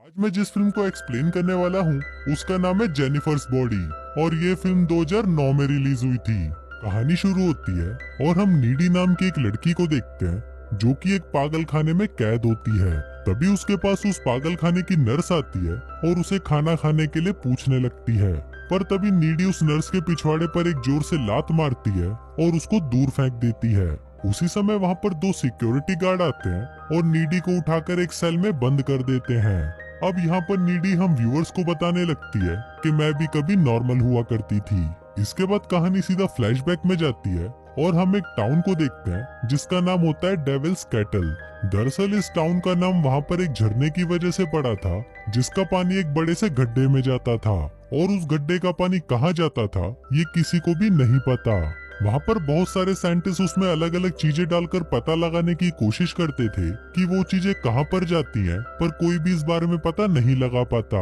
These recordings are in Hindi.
आज मैं जिस फिल्म को एक्सप्लेन करने वाला हूँ उसका नाम है जेनिफर्स बॉडी और ये फिल्म 2009 में रिलीज हुई थी। कहानी शुरू होती है और हम नीडी नाम की एक लड़की को देखते हैं जो कि एक पागल खाने में कैद होती है। तभी उसके पास उस पागल खाने की नर्स आती है और उसे खाना खाने के लिए पूछने लगती है। पर तभी नीडी उस नर्स के पिछवाड़े पर एक जोर से लात मारती है और उसको दूर फेंक देती है। उसी समय वहाँ पर दो सिक्योरिटी गार्ड आते हैं और नीडी को उठाकर एक सेल में बंद कर देते हैं। अब यहाँ पर नीडी हम व्यूअर्स को बताने लगती है कि मैं भी कभी नॉर्मल हुआ करती थी। इसके बाद कहानी सीधा फ्लैशबैक में जाती है और हम एक टाउन को देखते हैं जिसका नाम होता है डेविल्स कैटल। दरअसल इस टाउन का नाम वहाँ पर एक झरने की वजह से पड़ा था जिसका पानी एक बड़े से गड्ढे में जाता था और उस गड्ढे का पानी कहाँ जाता था ये किसी को भी नहीं पता। वहाँ पर बहुत सारे साइंटिस्ट उसमें अलग अलग चीजें डालकर पता लगाने की कोशिश करते थे कि वो चीजें कहाँ पर जाती हैं, पर कोई भी इस बारे में पता नहीं लगा पाता।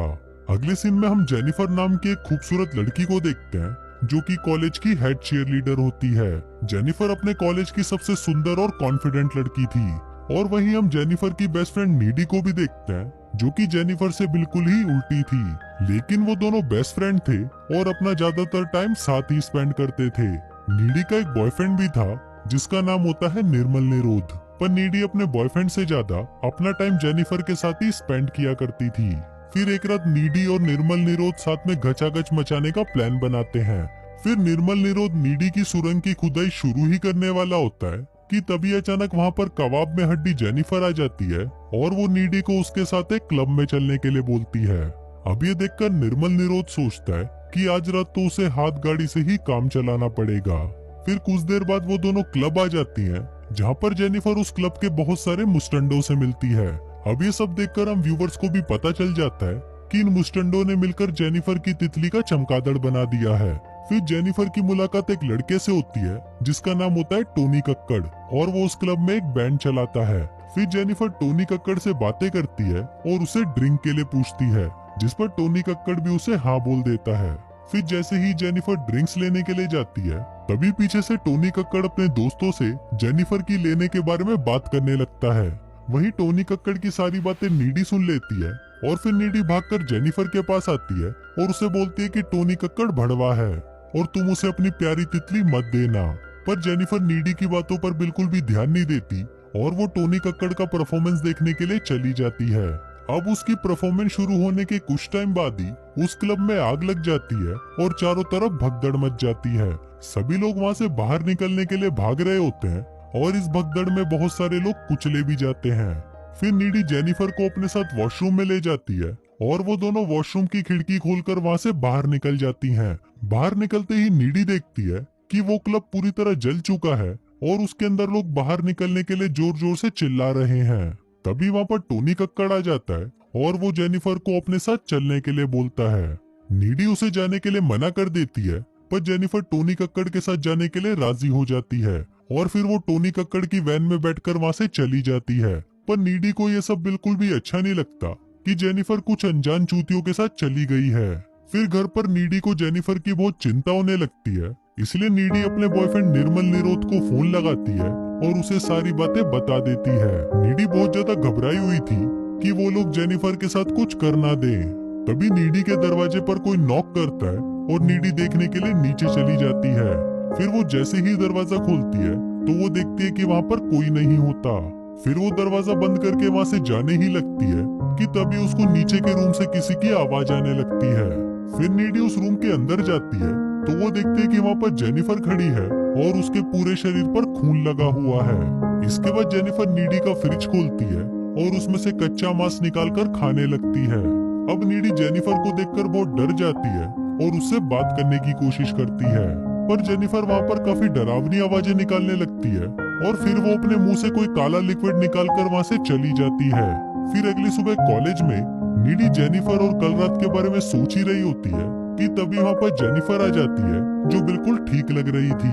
अगले सीन में हम जेनिफर नाम की एक खूबसूरत लड़की को देखते हैं जो कि कॉलेज की हेड चीयर लीडर होती है। जेनिफर अपने कॉलेज की सबसे सुंदर और कॉन्फिडेंट लड़की थी। और वहीं हम जेनिफर की बेस्ट फ्रेंड नीडी को भी देखते हैं जो कि जेनिफर से बिल्कुल ही उल्टी थी, लेकिन वो दोनों बेस्ट फ्रेंड थे और अपना ज्यादातर टाइम साथ ही स्पेंड करते थे। नीडी का एक बॉयफ्रेंड भी था जिसका नाम होता है निर्मल निरोध, पर नीडी अपने बॉयफ्रेंड से ज्यादा अपना टाइम जेनिफर के साथ ही स्पेंड किया करती थी। फिर एक रात नीडी और निर्मल निरोध साथ में घचाघच मचाने का प्लान बनाते हैं। फिर निर्मल निरोध नीडी की सुरंग की खुदाई शुरू ही करने वाला होता है कि तभी अचानक वहाँ पर कबाब में हड्डी जेनिफर आ जाती है और वो नीडी को उसके साथ एक क्लब में चलने के लिए बोलती है। अब ये देखकर निर्मल निरोध सोचता है कि आज रात तो उसे हाथ गाड़ी से ही काम चलाना पड़ेगा। फिर कुछ देर बाद वो दोनों क्लब आ जाती हैं जहाँ पर जेनिफर उस क्लब के बहुत सारे मुस्टंडों से मिलती है। अब ये सब देखकर हम व्यूवर्स को भी पता चल जाता है कि इन मुस्टंडों ने मिलकर जेनिफर की तितली का चमगादड़ बना दिया है। फिर जेनिफर की मुलाकात एक लड़के से होती है जिसका नाम होता है टोनी कक्कड़ और वो उस क्लब में एक बैंड चलाता है। फिर जेनिफर टोनी कक्कड़ से बातें करती है और उसे ड्रिंक के लिए पूछती है, जिस पर टोनी कक्कड़ भी उसे हाँ बोल देता है। फिर जैसे ही जेनिफर ड्रिंक्स लेने के लिए जाती है तभी पीछे से टोनी कक्कड़ अपने दोस्तों से जेनिफर की लेने के बारे में बात करने लगता है। वहीं टोनी कक्कड़ की सारी बातें नीडी सुन लेती है और फिर नीडी भागकर जेनिफर के पास आती है और उसे बोलती है कि टोनी कक्कड़ भड़वा है और तुम उसे अपनी प्यारी तितली मत देना। पर जेनिफर नीडी की बातों पर बिल्कुल भी ध्यान नहीं देती और वो टोनी कक्कड़ का परफॉर्मेंस देखने के लिए चली जाती है। अब उसकी परफॉर्मेंस शुरू होने के कुछ टाइम बाद ही उस क्लब में आग लग जाती है और चारों तरफ भगदड़ मच जाती है। सभी लोग वहाँ से बाहर निकलने के लिए भाग रहे होते हैं और इस भगदड़ में बहुत सारे लोग कुचले भी जाते हैं। फिर नीडी जेनिफर को अपने साथ वॉशरूम में ले जाती है और वो दोनों वॉशरूम की खिड़की खोलकर वहाँ से बाहर निकल जाती हैं। बाहर निकलते ही नीडी देखती है कि वो क्लब पूरी तरह जल चुका है और उसके अंदर लोग बाहर निकलने के लिए जोर जोर से चिल्ला रहे हैं। तभी वहाँ पर टोनी कक्कड़ आ जाता है और वो जेनिफर को अपने साथ चलने के लिए बोलता है। नीडी उसे जाने के लिए मना कर देती है पर जेनिफर टोनी कक्कड़ के साथ जाने के लिए राजी हो जाती है और फिर वो टोनी कक्कड़ की वैन में बैठकर वहाँ से चली जाती है। पर नीडी को ये सब बिल्कुल भी अच्छा नहीं लगता कि जेनिफर कुछ अनजान चूतियों के साथ चली गई है। फिर घर पर नीडी को जेनिफर की बहुत चिंता होने लगती है, इसलिए नीडी अपने बॉयफ्रेंड निर्मल निरोध को फोन लगाती है और उसे सारी बातें बता देती है। नीडी बहुत ज्यादा घबराई हुई थी कि वो लोग जेनिफर के साथ कुछ कर ना दें। तभी नीडी के दरवाजे पर कोई नॉक करता है और नीडी देखने के लिए नीचे चली जाती है। फिर वो जैसे ही दरवाजा खोलती है तो वो देखती है कि वहाँ पर कोई नहीं होता। फिर वो दरवाजा बंद करके वहाँ से जाने ही लगती है कि तभी उसको नीचे के रूम से किसी की आवाज आने लगती है। फिर नीडी उस रूम के अंदर जाती है तो वो देखते है कि वहाँ पर जेनिफर खड़ी है और उसके पूरे शरीर पर खून लगा हुआ है। इसके बाद जेनिफर नीडी का फ्रिज खोलती है और उसमें से कच्चा मांस निकालकर खाने लगती है। अब नीडी जेनिफर को देखकर बहुत डर जाती है और उससे बात करने की कोशिश करती है, पर जेनिफर वहाँ पर काफी डरावनी आवाजें निकालने लगती है और फिर वो अपने मुंह से कोई काला लिक्विड निकालकर वहाँ से चली जाती है। फिर अगली सुबह कॉलेज में नीडी जेनिफर और कल रात के बारे में सोच ही रही होती है कि तभी वहाँ पर जेनिफर आ जाती है जो बिल्कुल ठीक लग रही थी।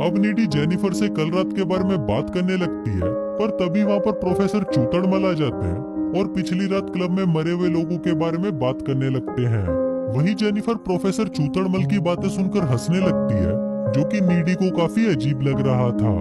अब नीडी जेनिफर से कल रात के बारे में बात करने लगती है, पर तभी वहाँ पर प्रोफेसर चूतड़मल आ जाते हैं और पिछली रात क्लब में मरे हुए लोगों के बारे में बात करने लगते हैं। वहीं जेनिफर प्रोफेसर चूतड़मल की बातें सुनकर हंसने लगती है जो कि नीडी को काफी अजीब लग रहा था।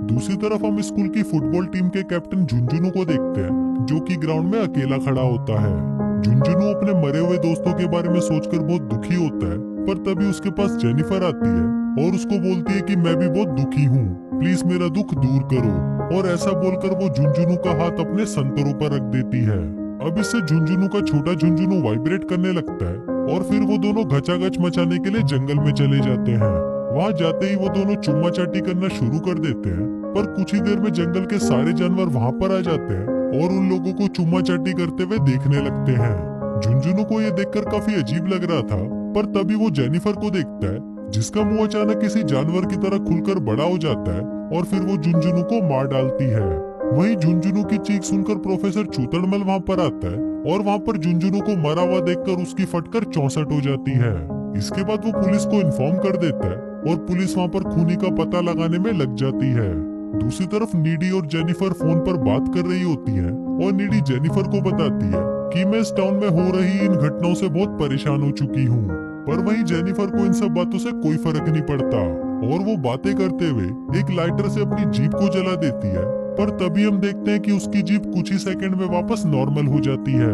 दूसरी तरफ हम स्कूल की फुटबॉल टीम के कैप्टन झुंझुनू को देखते हैं जो कि ग्राउंड में अकेला खड़ा होता है। झुंझुनू अपने मरे हुए दोस्तों के बारे में सोचकर बहुत दुखी होता है, पर तभी उसके पास जेनिफर आती है और उसको बोलती है कि मैं भी बहुत दुखी हूँ, प्लीज मेरा दुख दूर करो। और ऐसा बोलकर वो झुंझुनू का हाथ अपने संतरों पर रख देती है। अब इससे झुंझुनू का छोटा झुंझुनू वाइब्रेट करने लगता है और फिर वो दोनों घचाघच मचाने के लिए जंगल में चले जाते हैं। वहाँ जाते ही वो दोनों चुम्मा चाटी करना शुरू कर देते हैं, पर कुछ ही देर में जंगल के सारे जानवर वहाँ पर आ जाते हैं और उन लोगों को चुम्मा चाटी करते हुए देखने लगते हैं। झुंझुनू को ये देखकर काफी अजीब लग रहा था, पर तभी वो जेनिफर को देखता है जिसका मुंह अचानक किसी जानवर की तरह खुलकर बड़ा हो जाता है और फिर वो झुंझुनू को मार डालती है। वहीं झुंझुनू की चीख सुनकर प्रोफेसर चूतड़मल वहाँ पर आता है और वहाँ पर झुंझुनू को मरा हुआ देखकर उसकी फटकर 64 हो जाती है। इसके बाद वो पुलिस को इन्फॉर्म कर देता है और पुलिस वहाँ पर खूनी का पता लगाने में लग जाती है। दूसरी तरफ नीडी और जेनिफर फोन पर बात कर रही होती है और नीडी जेनिफर को बताती है कि मैं इस टाउन में हो रही इन घटनाओं से बहुत परेशान हो चुकी हूँ। पर वहीं जेनिफर को इन सब बातों से कोई फर्क नहीं पड़ता और वो बातें करते हुए एक लाइटर से अपनी जीप को जला देती है। पर तभी हम देखते हैं कि उसकी जीप कुछ ही सेकंड में वापस नॉर्मल हो जाती है,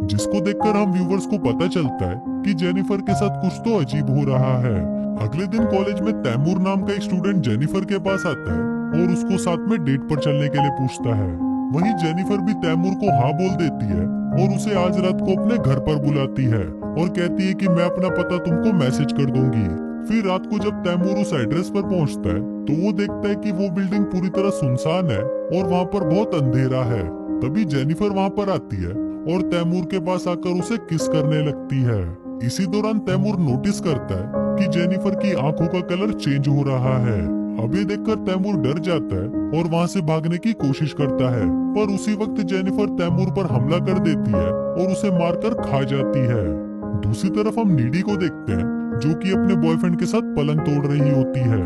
जिसको देखकर हम व्यूवर्स को पता चलता है कि जेनिफर के साथ कुछ तो अजीब हो रहा है। अगले दिन कॉलेज में तैमूर नाम का एक स्टूडेंट जेनिफर के पास आता है और उसको साथ में डेट पर चलने के लिए पूछता है। वहीं जेनिफर भी तैमूर को हाँ बोल देती है और उसे आज रात को अपने घर पर बुलाती है और कहती है कि मैं अपना पता तुमको मैसेज कर दूंगी। फिर रात को जब तैमूर उस एड्रेस पर पहुंचता है तो वो देखता है कि वो बिल्डिंग पूरी तरह सुनसान है और वहाँ पर बहुत अंधेरा है। तभी जेनिफर वहाँ पर आती है और तैमूर के पास आकर उसे किस करने लगती है। इसी दौरान तैमूर नोटिस करता है कि जेनिफर की आंखों का कलर चेंज हो रहा है। अब ये देखकर तैमूर डर जाता है और वहाँ से भागने की कोशिश करता है, पर उसी वक्त जेनिफर तैमूर पर हमला कर देती है और उसे मारकर खा जाती है। दूसरी तरफ हम नीडी को देखते हैं जो कि अपने बॉयफ्रेंड के साथ पलंग तोड़ रही होती है,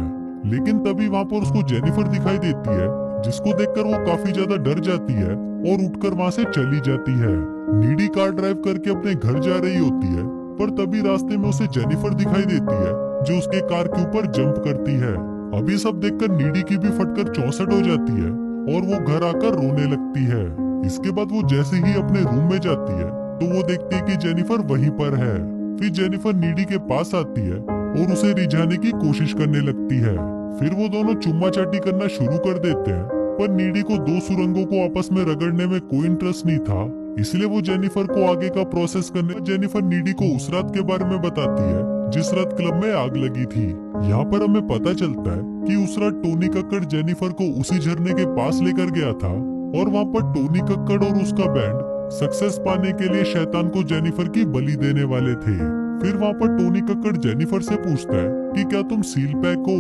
लेकिन तभी वहाँ पर उसको जेनिफर दिखाई देती है, जिसको देखकर वो काफी ज्यादा डर जाती है और उठकर वहाँ से चली जाती है। नीडी कार ड्राइव करके अपने घर जा रही होती है, पर तभी रास्ते में उसे जेनिफर दिखाई देती है जो उसके कार के ऊपर जंप करती है। अभी सब देखकर नीडी की भी फटकर 64 हो जाती है और वो घर आकर रोने लगती है। इसके बाद वो जैसे ही अपने रूम में जाती है तो वो देखती है कि जेनिफर वहीं पर है। फिर जेनिफर नीडी के पास आती है और उसे रिझाने की कोशिश करने लगती है। फिर वो दोनों चुम्मा चाटी करना शुरू कर देते हैं, पर नीडी को दो सुरंगों को आपस में रगड़ने में कोई इंटरेस्ट नहीं था, इसलिए वो जेनिफर को आगे का प्रोसेस करने। जेनिफर नीडी को उस रात के बारे में बताती है जिस रात क्लब में आग लगी थी। यहाँ पर हमें पता चलता है कि उस रात टोनी कक्कड़ जेनिफर को उसी झरने के पास लेकर गया था और वहाँ पर टोनी कक्कड़ और उसका बैंड सक्सेस पाने के लिए शैतान को जेनिफर की बलि देने वाले थे। फिर वहाँ पर टोनी कक्कड़ जेनिफर से पूछता है कि क्या तुम सील पैक हो।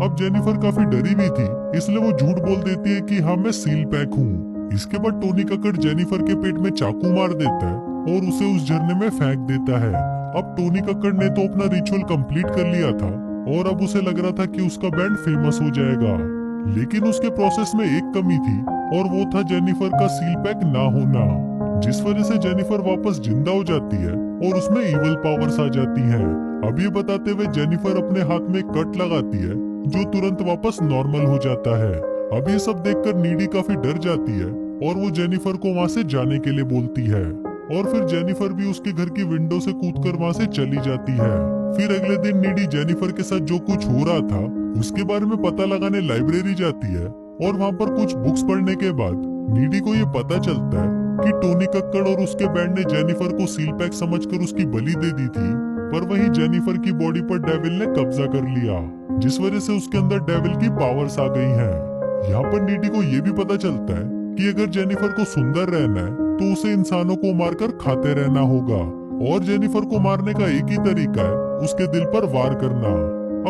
अब जेनिफर काफी डरी हुई थी, इसलिए वो झूठ बोल देती है कि हाँ मैं सील पैक हूँ। इसके बाद टोनी कक्कड़ जेनिफर के पेट में चाकू मार देता है और उसे उस झरने में फेंक देता है। अब टोनी कक्कड़ ने तो अपना रिचुअल कंप्लीट कर लिया था और अब उसे लग रहा था कि उसका बैंड फेमस हो जाएगा, लेकिन उसके प्रोसेस में एक कमी थी और वो था जेनिफर का सील पैक ना होना, जिस वजह से जेनिफर वापस जिंदा हो जाती है और उसमें इवल पावर्स आ जाती हैं। अब ये बताते हुए जेनिफर अपने हाथ में कट लगाती है जो तुरंत वापस नॉर्मल हो जाता है। अब ये सब देखकर नीडी काफी डर जाती है और वो जेनिफर को वहाँ से जाने के लिए बोलती है और फिर जेनिफर भी उसके घर की विंडो से कूदकर वहाँ से चली जाती है। फिर अगले दिन नीडी जेनिफर के साथ जो कुछ हो रहा था उसके बारे में पता लगाने लाइब्रेरी जाती है और वहाँ पर कुछ बुक्स पढ़ने के बाद नीडी को ये पता चलता है कि टोनी कक्कड़ और उसके बैंड ने जेनिफर को सील पैक समझकर उसकी बलि दे दी थी, पर वहीं जेनिफर की बॉडी पर डेविल ने कब्जा कर लिया, जिस वजह से उसके अंदर डेविल की पावर्स आ गई हैं। यहाँ पर नीडी को ये भी पता चलता है कि अगर जेनिफर को सुंदर रहना है तो उसे इंसानों को मारकर खाते रहना होगा और जेनिफर को मारने का एक ही तरीका है, उसके दिल पर वार करना।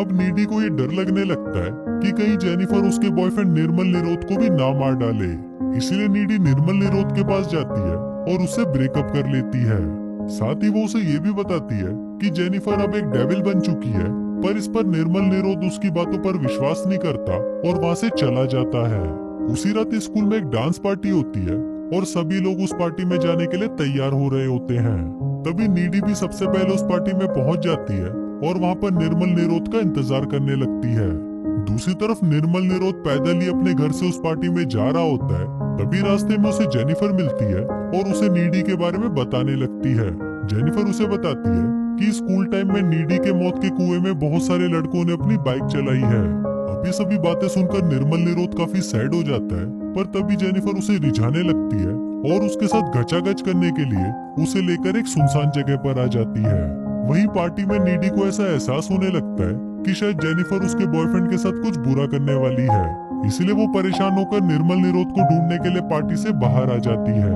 अब नीडी को ये डर लगने लगता है कि कहीं जेनिफर उसके बॉयफ्रेंड निर्मल निरोध को भी ना मार डाले, इसलिए नीडी निर्मल निरोध के पास जाती है और उससे ब्रेकअप कर लेती है। साथ ही वो उसे ये भी बताती है कि जेनिफर अब एक डेविल बन चुकी है, पर इस पर निर्मल निरोध उसकी बातों पर विश्वास नहीं करता और वहाँ से चला जाता है। उसी रात स्कूल में एक डांस पार्टी होती है और सभी लोग उस पार्टी में जाने के लिए तैयार हो रहे होते हैं। तभी नीडी भी सबसे पहले उस पार्टी में पहुंच जाती है और वहाँ पर निर्मल निरोध का इंतजार करने लगती है। दूसरी तरफ निर्मल निरोध पैदल ही अपने घर से उस पार्टी में जा रहा होता है तभी रास्ते में उसे जेनिफर मिलती है और उसे नीडी के बारे में बताने लगती है। जेनिफर उसे बताती है कि स्कूल टाइम में नीडी के मौत के कुएं में बहुत सारे लड़कों ने अपनी बाइक चलाई है। अब ये सभी बातें सुनकर निर्मल निरोध काफी सैड हो जाता है, पर तभी जेनिफर उसे रिझाने लगती है और उसके साथ घचाघच करने के लिए उसे लेकर एक सुनसान जगह पर आ जाती है। वहीं पार्टी में नीडी को ऐसा एहसास होने लगता है कि शायद जेनिफर उसके बॉयफ्रेंड के साथ कुछ बुरा करने वाली है, इसलिए वो परेशान होकर निर्मल निरोध को ढूंढने के लिए पार्टी से बाहर आ जाती है।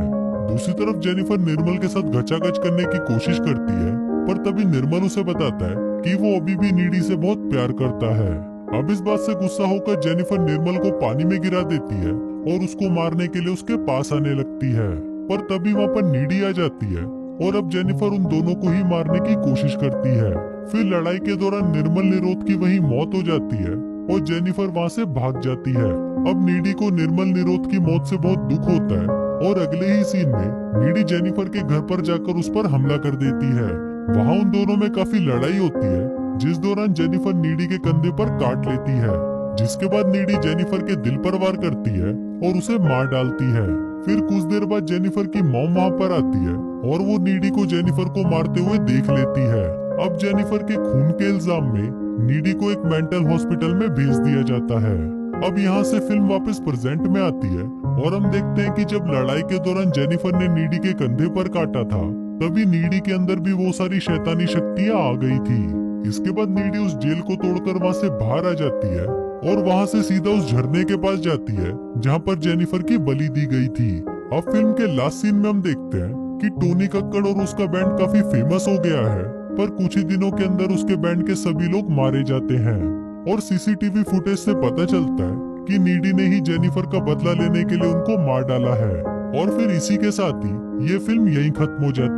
दूसरी तरफ जेनिफर निर्मल के साथ घचाघच करने की कोशिश करती है, पर तभी निर्मल उसे बताता है कि वो अभी भी नीडी से बहुत प्यार करता है। अब इस बात से गुस्सा होकर जेनिफर निर्मल को पानी में गिरा देती है और उसको मारने के लिए उसके पास आने लगती है, पर तभी वहाँ पर नीडी आ जाती है और अब जेनिफर उन दोनों को ही मारने की कोशिश करती है। फिर लड़ाई के दौरान निर्मल निरोध की वहीं मौत हो जाती है और जेनिफर वहाँ से भाग जाती है। अब नीडी को निर्मल निरोध की मौत से बहुत दुख होता है और अगले ही सीन में नीडी जेनिफर के घर पर जाकर उस पर हमला कर देती है। वहाँ उन दोनों में काफी लड़ाई होती है, जिस दौरान जेनिफर नीडी के कंधे पर काट लेती है, जिसके बाद नीडी जेनिफर के दिल पर वार करती है और उसे मार डालती है। फिर कुछ देर बाद जेनिफर की मॉम वहाँ पर आती है और वो नीडी को जेनिफर को मारते हुए देख लेती है। अब जेनिफर के खून के इल्जाम में नीडी को एक मेंटल हॉस्पिटल में भेज दिया जाता है। अब यहाँ से फिल्म वापस प्रेजेंट में आती है और हम देखते हैं कि जब लड़ाई के दौरान जेनिफर ने नीडी के कंधे पर काटा था, तभी नीडी के अंदर भी वो सारी शैतानी शक्तियाँ आ गई थी। इसके बाद नीडी उस जेल को तोड़कर वहाँ से बाहर आ जाती है और वहाँ से सीधा उस झरने के पास जाती है जहाँ पर जेनिफर की बलि दी गई थी। अब फिल्म के लास्ट सीन में हम देखते हैं कि टोनी कक्कड़ और उसका बैंड काफी फेमस हो गया है, पर कुछ ही दिनों के अंदर उसके बैंड के सभी लोग मारे जाते हैं और सीसीटीवी फुटेज से पता चलता है कि नीडी ने ही जेनिफर का बदला लेने के लिए उनको मार डाला है। और फिर इसी के साथ ही ये फिल्म यहीं खत्म हो जाती है।